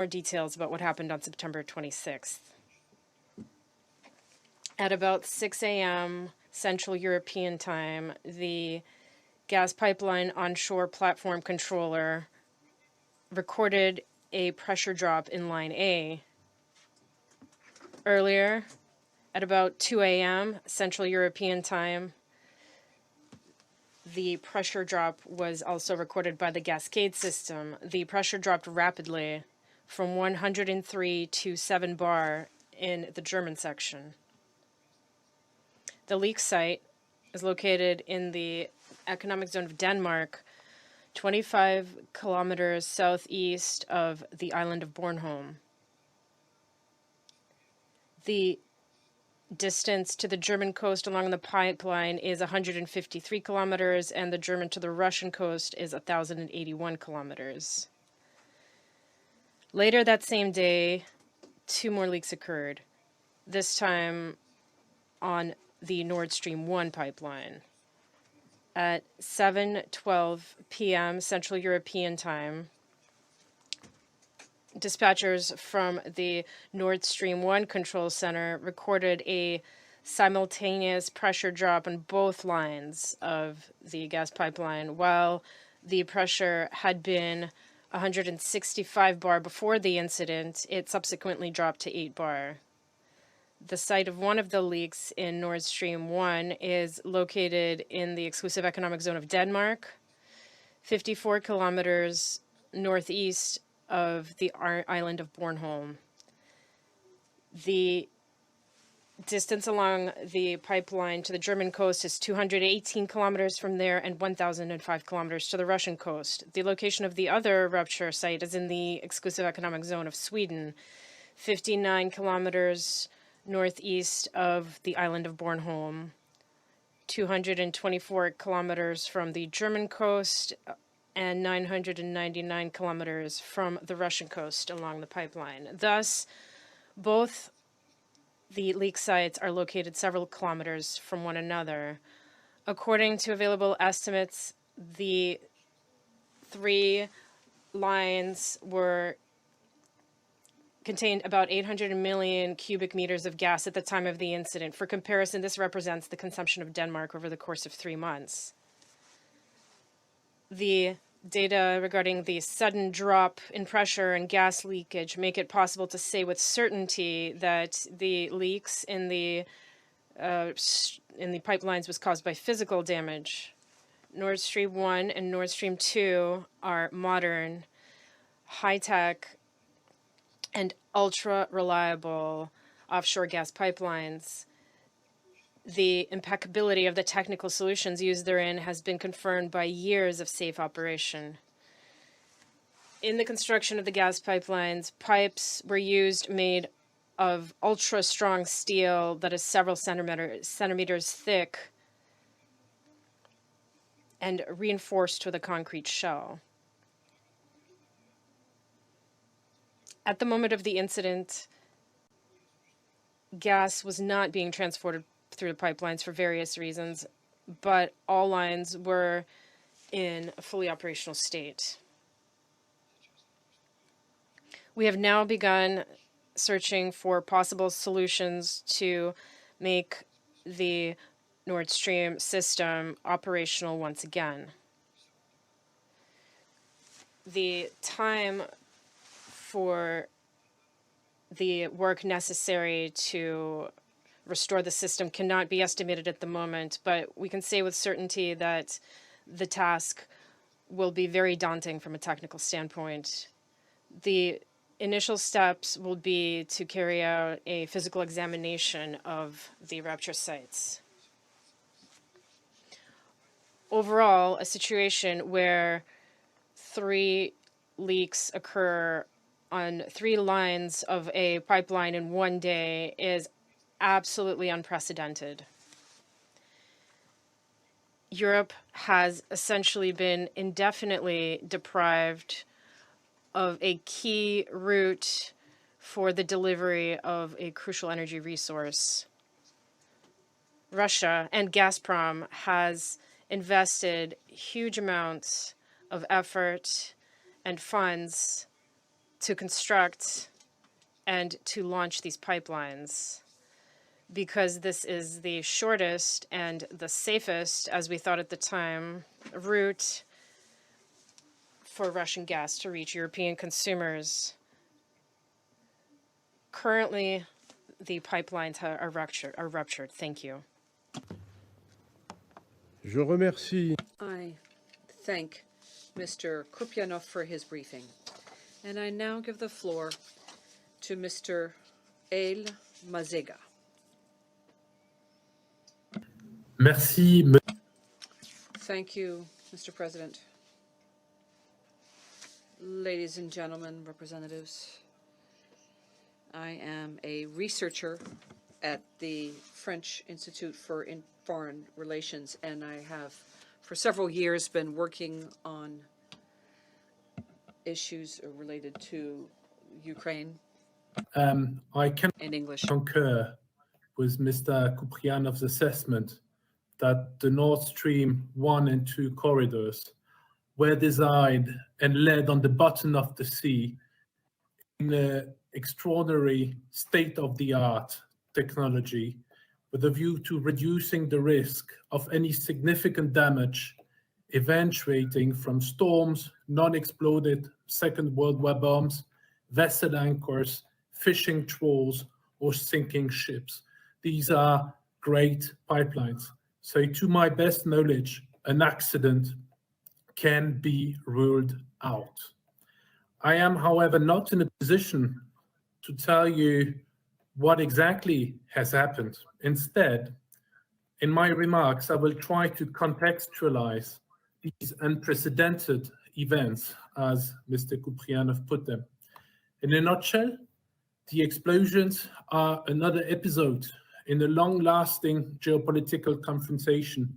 more details about what happened on September 26th. At about 6 a.m. Central European Time, the gas pipeline onshore platform controller recorded a pressure drop in line A. Earlier, at about 2 a.m. Central European Time, the pressure drop was also recorded by the Cascade system. The pressure dropped rapidly from 103 to 7 bar in the German section. The leak site is located in the economic zone of Denmark, 25 kilometers southeast of the island of Bornholm. The distance to the German coast along the pipeline is 153 kilometers, and the German to the Russian coast is 1,081 kilometers. Later that same day, 2 more leaks occurred, this time on the Nordstream 1 pipeline. At 7:12 p.m. Central European Time, dispatchers from the Nord Stream 1 control center recorded a simultaneous pressure drop on both lines of the gas pipeline. While the pressure had been 165 bar before the incident, it subsequently dropped to 8 bar. The site of one of the leaks in Nord Stream 1 is located in the exclusive economic zone of Denmark, 54 kilometers northeast of the island of Bornholm. The distance along the pipeline to the German coast is 218 kilometers from there and 1,005 kilometers to the Russian coast. The location of the other rupture site is in the exclusive economic zone of Sweden, 59 kilometers northeast of the island of Bornholm, 224 kilometers from the German coast, and 999 kilometers from the Russian coast along the pipeline. Thus, both the leak sites are located several kilometers from one another. According to available estimates, the 3 lines contained about 800 million cubic meters of gas at the time of the incident. For comparison, this represents the consumption of Denmark over the course of 3 months. The data regarding the sudden drop in pressure and gas leakage make it possible to say with certainty that the leaks in the pipelines was caused by physical damage. Nord Stream 1 and Nord Stream 2 are modern, high-tech, and ultra-reliable offshore gas pipelines. The impeccability of the technical solutions used therein has been confirmed by years of safe operation. In the construction of the gas pipelines, pipes were used made of ultra-strong steel that is several centimeters thick and reinforced with a concrete shell. At the moment of the incident, gas was not being transported through the pipelines for various reasons, but all lines were in a fully operational state. We have now begun searching for possible solutions to make the Nord Stream system operational once again. The time for the work necessary to restore the system cannot be estimated at the moment, but we can say with certainty that the task will be very daunting from a technical standpoint. The initial steps will be to carry out a physical examination of the rupture sites. Overall, a situation where 3 leaks occur on 3 lines of a pipeline in one day is absolutely unprecedented. Europe has essentially been indefinitely deprived of a key route for the delivery of a crucial energy resource. Russia and Gazprom has invested huge amounts of effort and funds to construct and to launch these pipelines, because this is the shortest and the safest, as we thought at the time, route for Russian gas to reach European consumers. Currently, the pipelines are ruptured. Thank you. Je remercie. I thank Mr. Kupianov for his briefing. And I now give the floor to Mr. El Mazega. Merci. Thank you, Mr. President. Ladies and gentlemen, representatives, I am a researcher at the French Institute for Foreign Relations, and I have for several years been working on issues related to Ukraine. I can in English. concur with Mr. Kuprianov's assessment that the Nord Stream 1 and 2 corridors were designed and led on the bottom of the sea in an extraordinary state-of-the-art technology with a view to reducing the risk of any significant damage eventuating from storms, non-exploded Second World War bombs, vessel anchors, fishing trawls, or sinking ships. These are great pipelines. So to my best knowledge, an accident can be ruled out. I am, however, not in a position to tell you what exactly has happened. Instead, in my remarks, I will try to contextualize these unprecedented events, as Mr. Kuprianov put them. In a nutshell, the explosions are another episode in a long-lasting geopolitical confrontation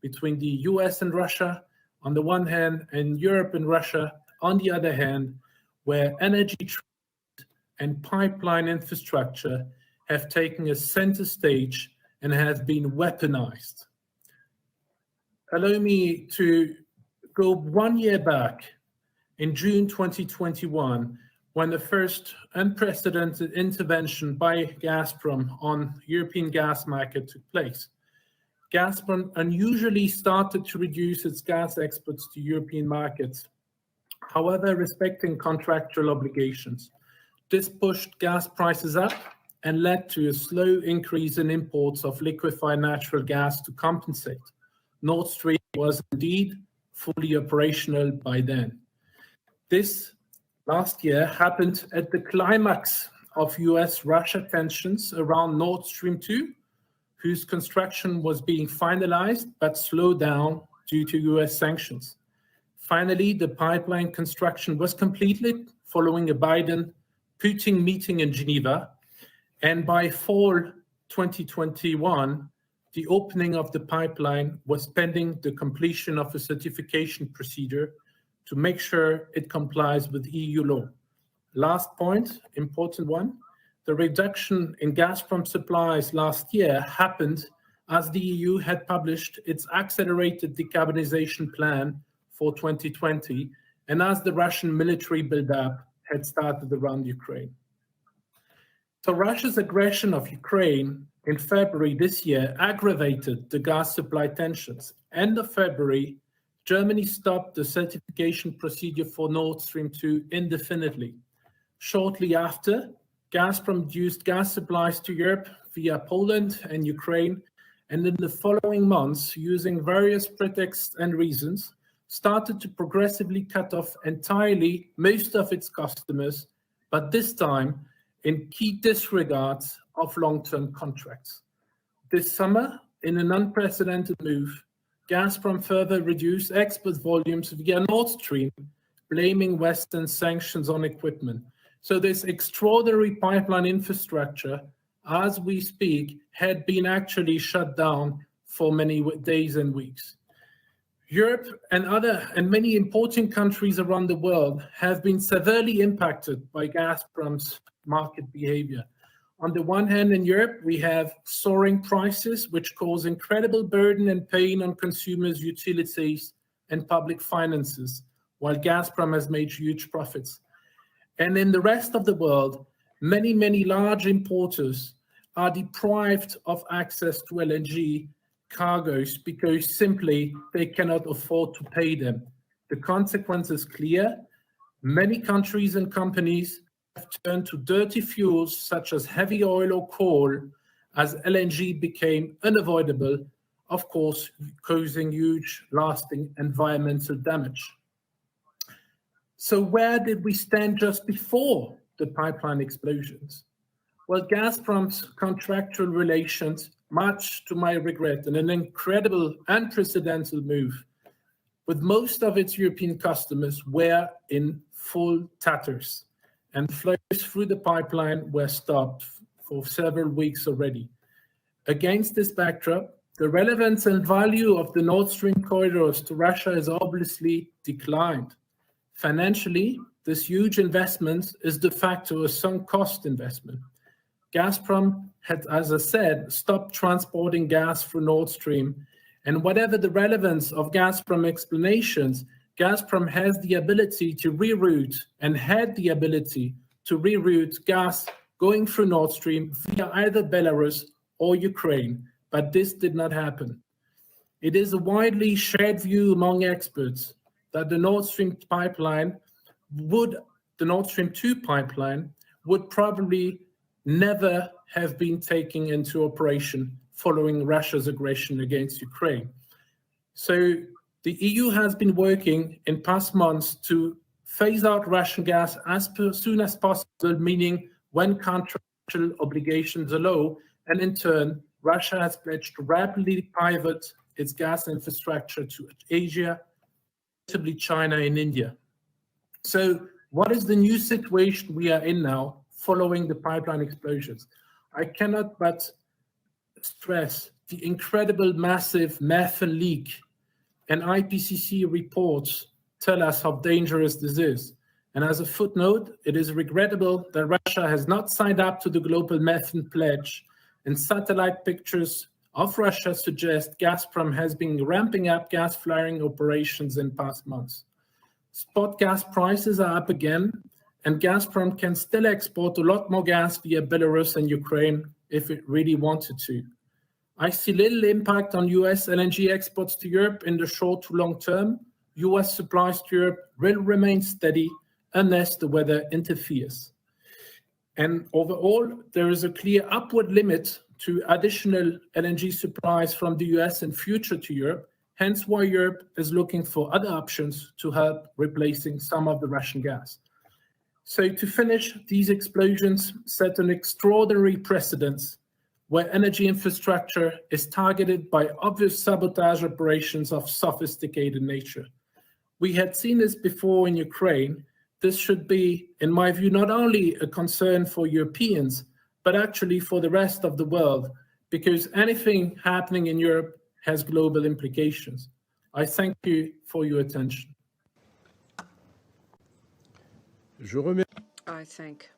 between the US and Russia on the one hand, and Europe and Russia on the other hand, where energy trade and pipeline infrastructure have taken a center stage and have been weaponized. Allow me to go 1 year back in June 2021, when the first unprecedented intervention by Gazprom on European gas market took place. Gazprom unusually started to reduce its gas exports to European markets, however, respecting contractual obligations. This pushed gas prices up and led to a slow increase in imports of liquefied natural gas to compensate. Nord Stream was indeed fully operational by then. This last year happened at the climax of US-Russia tensions around Nord Stream 2, whose construction was being finalized but slowed down due to US sanctions. Finally, the pipeline construction was completed following a Biden-Putin meeting in Geneva, and by fall 2021, the opening of the pipeline was pending the completion of a certification procedure to make sure it complies with EU law. Last point, important one, the reduction in Gazprom supplies last year happened as the EU had published its accelerated decarbonization plan for 2020, and as the Russian military buildup had started around Ukraine. So Russia's aggression of Ukraine in February this year aggravated the gas supply tensions. End of February, Germany stopped the certification procedure for Nord Stream 2 indefinitely. Shortly after, Gazprom reduced gas supplies to Europe via Poland and Ukraine, and in the following months, using various pretexts and reasons, started to progressively cut off entirely most of its customers, but this time in key disregards of long-term contracts. This summer, in an unprecedented move, Gazprom further reduced export volumes via Nord Stream, blaming Western sanctions on equipment. So this extraordinary pipeline infrastructure, as we speak, had been actually shut down for many days and weeks. Europe and many important countries around the world have been severely impacted by Gazprom's market behavior. On the one hand, in Europe, we have soaring prices, which cause incredible burden and pain on consumers, utilities, and public finances, while Gazprom has made huge profits. And in the rest of the world, many, many large importers are deprived of access to LNG cargoes because simply they cannot afford to pay them. The consequence is clear. Many countries and companies have turned to dirty fuels such as heavy oil or coal as LNG became unavoidable, of course, causing huge, lasting environmental damage. So where did we stand just before the pipeline explosions? Well, Gazprom's contractual relations, much to my regret, and an incredible, unprecedented move with most of its European customers were in full tatters, and flows through the pipeline were stopped for several weeks already. Against this backdrop, the relevance and value of the Nord Stream corridors to Russia has obviously declined. Financially, this huge investment is de facto a sunk cost investment. Gazprom had, as I said, stopped transporting gas through Nord Stream, and whatever the relevance of Gazprom explanations, Gazprom has the ability to reroute and had the ability to reroute gas going through Nord Stream via either Belarus or Ukraine, but this did not happen. It is a widely shared view among experts that the Nord Stream 2 pipeline would probably never have been taken into operation following Russia's aggression against Ukraine. So the EU has been working in past months to phase out Russian gas as soon as possible, meaning when contractual obligations allow, and in turn, Russia has pledged to rapidly pivot its gas infrastructure to Asia, notably China and India. So what is the new situation we are in now following the pipeline explosions? I cannot but stress the incredible massive methane leak, and IPCC reports tell us how dangerous this is. And as a footnote, it is regrettable that Russia has not signed up to the global methane pledge, and satellite pictures of Russia suggest Gazprom has been ramping up gas flaring operations in past months. Spot gas prices are up again, and Gazprom can still export a lot more gas via Belarus and Ukraine if it really wanted to. I see little impact on US LNG exports to Europe in the short to long term. US supplies to Europe will remain steady unless the weather interferes. And overall, there is a clear upward limit to additional LNG supplies from the US in future to Europe, hence why Europe is looking for other options to help replacing some of the Russian gas. So to finish, these explosions set an extraordinary precedent where energy infrastructure is targeted by obvious sabotage operations of sophisticated nature. We had seen this before in Ukraine. This should be, in my view, not only a concern for Europeans, but actually for the rest of the world, because anything happening in Europe has global implications. I thank you for your attention. I thank